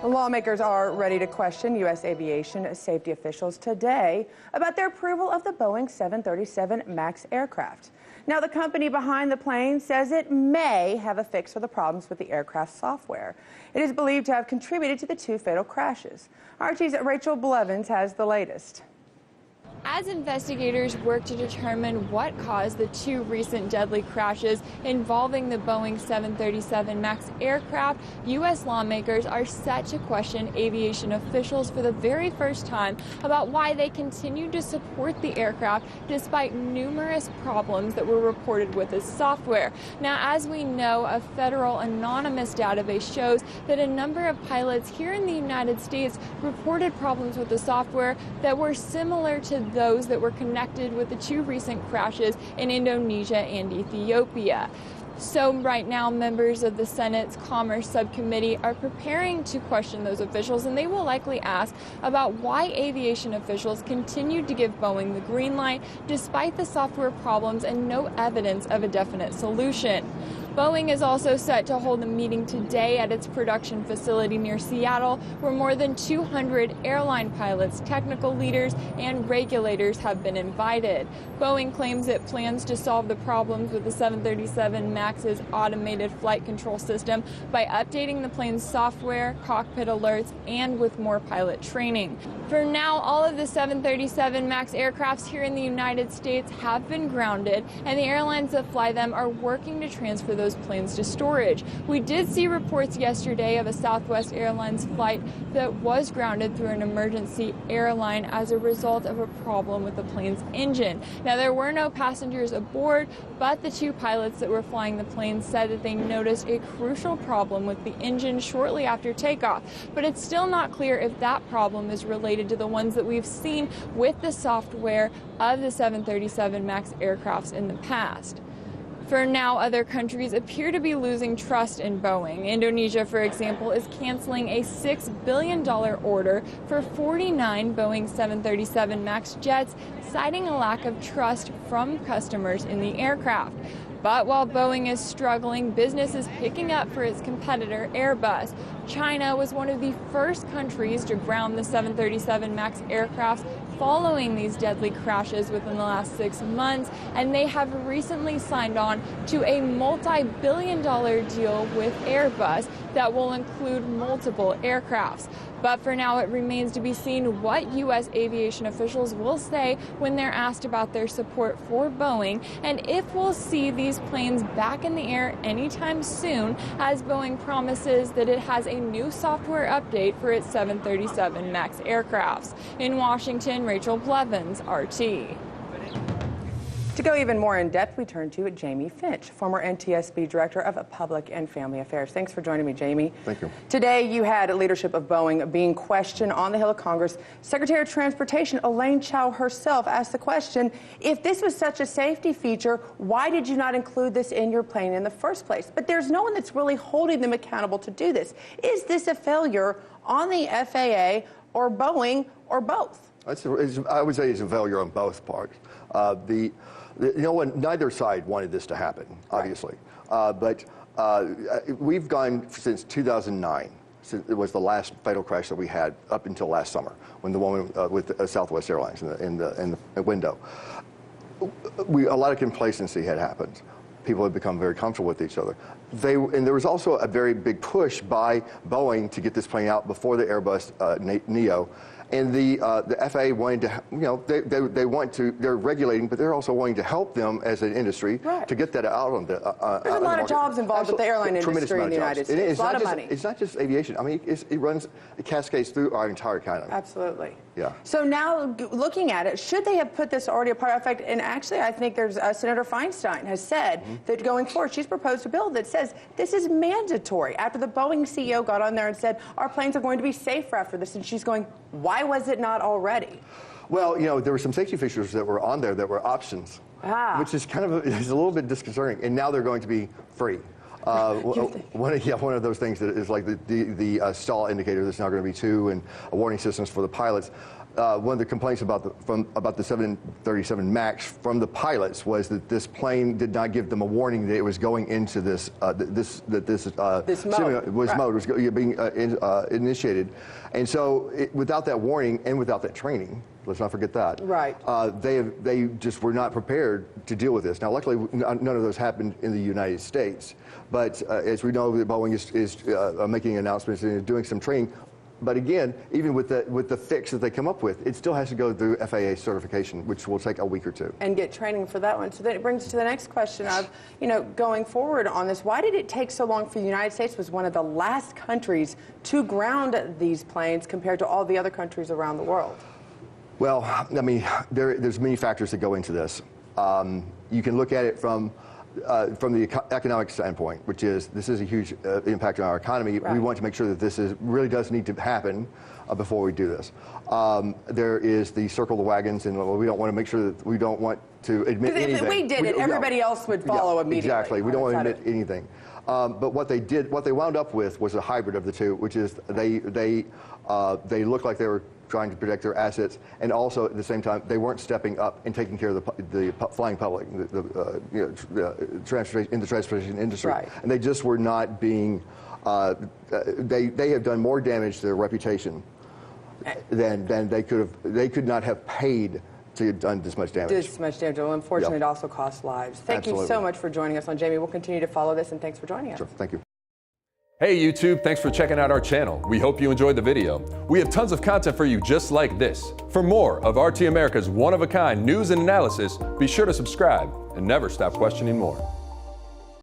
Lawmakers are ready to question U.S. aviation safety officials today about their approval of the Boeing 737 MAX aircraft. Now, the company behind the plane says it may have a fix for the problems with the aircraft software. It is believed to have contributed to the two fatal crashes. RT's Rachel Blevins has the latest. As investigators work to determine what caused the two recent deadly crashes involving the Boeing 737 MAX aircraft, U.S. lawmakers are set to question aviation officials for the very first time about why they continued to support the aircraft despite numerous problems that were reported with its software. Now, as we know, a federal anonymous database shows that a number of pilots here in the United States reported problems with the software that were similar to those that were connected with the two recent crashes in Indonesia and Ethiopia. So right now, members of the Senate's Commerce Subcommittee are preparing to question those officials, and they will likely ask about why aviation officials continued to give Boeing the green light despite the software problems and no evidence of a definite solution. Boeing is also set to hold a meeting today at its production facility near Seattle, where more than 200 airline pilots, technical leaders, and regulators have been invited. Boeing claims it plans to solve the problems with the 737 MAX's automated flight control system by updating the plane's software, cockpit alerts, and with more pilot training. For now, all of the 737 MAX aircrafts here in the United States have been grounded, and the airlines that fly them are working to transfer those planes to storage. We did see reports yesterday of a Southwest Airlines flight that was grounded through an emergency airline as a result of a problem with the plane's engine. Now, there were no passengers aboard, but the two pilots that were flying the plane said that they noticed a crucial problem with the engine shortly after takeoff. But it's still not clear if that problem is related to the ones that we've seen with the software of the 737 MAX aircrafts in the past. For now, other countries appear to be losing trust in Boeing. Indonesia, for example, is canceling a $6 billion order for 49 Boeing 737 MAX jets, citing a lack of trust from customers in the aircraft. But while Boeing is struggling, business is picking up for its competitor Airbus. China was one of the first countries to ground the 737 MAX aircraft following these deadly crashes within the last 6 months, and they have recently signed on to a multi-billion-dollar deal with Airbus that will include multiple aircrafts. But for now, it remains to be seen what U.S. aviation officials will say when they're asked about their support for Boeing, and if we'll see these planes back in the air anytime soon, as Boeing promises that it has a new software update for its 737 MAX aircrafts. In Washington, Rachel Blevins, RT. To go even more in depth, we turn to Jamie Finch, former NTSB Director of Public and Family Affairs. Thanks for joining me, Jamie. Thank you. Today, you had leadership of Boeing being questioned on the Hill of Congress. Secretary of Transportation Elaine Chao herself asked the question, if this was such a safety feature, why did you not include this in your plane in the first place? But there's no one that's really holding them accountable to do this. Is this a failure on the FAA or Boeing or both? I would say it's a failure on both parts. Neither side wanted this to happen, obviously. Right. But we've gone since 2009. Since it was the last fatal crash that we had up until last summer, when the woman with Southwest Airlines in the window. A lot of complacency had happened. People had become very comfortable with each other. And there was also a very big push by Boeing to get this plane out before the Airbus Neo. And the FAA wanted to, they're regulating, but they're also wanting to help them as an industry to get that out on the There's a lot of jobs involved with the airline industry in the United States. It's a lot of money. It's not just aviation. I mean, it cascades through our entire economy. Absolutely. Yeah. So now, looking at it, should they have put this already a part of effect? And actually, I think there's Senator Feinstein has said that going forward, she's proposed a bill that says this is mandatory. After the Boeing CEO got on there and said, our planes are going to be safer after this, and she's going, why was it not already? Well, there were some safety features that were on there that were options, which is kind of is a little bit disconcerting. And now they're going to be free. One of those things that is like the stall indicator that's now going to be 2, and warning systems for the pilots. one of the complaints about the 737 MAX from the pilots was that this plane did not give them a warning that it was going into this mode was being initiated, and so without that warning and without that training, let's not forget that. Right. They just were not prepared to deal with this. Now, luckily, none of those happened in the United States, but as we know, Boeing is making announcements and is doing some training. But again, even with the fix that they come up with, it still has to go through FAA certification, which will take a week or two. And get training for that one. So then it brings us to the next question of, going forward on this, why did it take so long for the United States was one of the last countries to ground these planes compared to all the other countries around the world? Well, I mean, there's many factors that go into this. You can look at it from the economic standpoint, which is this is a huge impact on our economy. Right. We want to make sure that this really does need to happen before we do this. There is the circle the wagons, and we don't want to make sure that we don't want to admit anything. If we did it, everybody else would follow immediately. Exactly. We don't want to admit anything. But what they wound up with was a hybrid of the two, which is they looked like they were trying to protect their assets, and also at the same time they weren't stepping up and taking care of the flying public, the transportation industry, right. And they just were not being. They have done more damage to their reputation than they could have. They could not have paid to have done this much damage. This much damage. Well, unfortunately, It also costs lives. Thank you so much for joining us on Jamie. We'll continue to follow this, and thanks for joining us. Sure. Thank you. Hey YouTube, thanks for checking out our channel. We hope you enjoyed the video. We have tons of content for you just like this. For more of RT America's one-of-a-kind news and analysis, be sure to subscribe and never stop questioning more.